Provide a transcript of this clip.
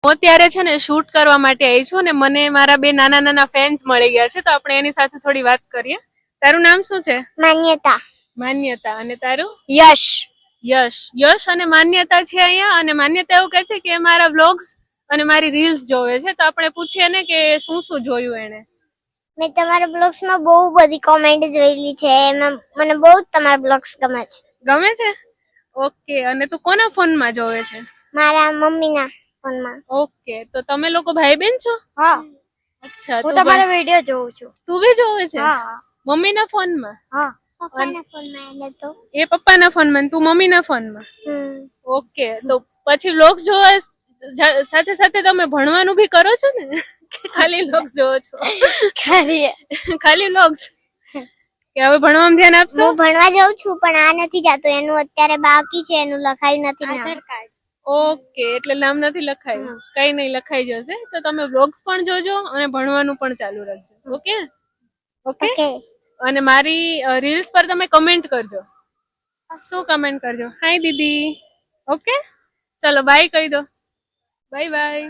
હું અત્યારે છે ને શૂટ કરવા માટે આવી છું ને મને મારા બે નાના નાના ફેન્સ મળી ગયા છે તો આપણે એની સાથે થોડી વાત કરીએ. તારું નામ શું છે? માન્યતા. માન્યતા. અને તારું? યશ. યશ. યશ અને માન્યતા છે અહીંયા અને માન્યતા એવું કહે છે કે મારા વ્લોગ્સ અને મારી રીલ્સ જોવે છે તો આપણે પૂછીએ ને કે શું શું જોયું એને. મેં તમારા બ્લોગ્સમાં બહુ બધી કોમેન્ટ જોયેલી છે. એમાં મને બહુ જ તમારા બ્લોગ્સ ગમે છે. ગમે છે? ઓકે. અને તું કોના ફોનમાં જોવે છે? મારા મમ્મીના ફોનમાં. ઓકે. તો તમે લોકો ભાઈ બહેન છો? હા. અચ્છા. હું તમારા વિડિયો જોઉં છું. તું બી જોવે છે? હા. મમ્મીના ફોનમાં? હા. પપ્પાના ફોનમાં એને તો. એ પપ્પાના ફોનમાં તું મમ્મીના ફોનમાં? ઓકે. તો પછી વ્લોગ્સ જોવા સાથે સાથે તમે ભણવાનું બી કરો છો ને કે ખાલી વ્લોગ્સ જોવો છો? ખાલી વ્લોગ્સ કે હવે ભણવામાં ધ્યાન આપશો? હું ભણવા જાઉં છું પણ આ નથી જાતો. એનું અત્યારે બાકી છે. એનું લખાયું નથી. આધાર કાર્ડ. ઓકે. એટલે નામ નથી લખાયું. કઈ નહીં, લખાઈ જશે. તો તમે વ્લોગ્સ પણ જોજો અને ભણવાનું પણ ચાલુ રાખજો. ઓકે? ઓકે. અને મારી રીલ્સ પર તમે કમેન્ટ કરજો. શું કમેન્ટ કરજો? હાય દીદી. ઓકે, ચલો બાય કહી દો. Bye bye.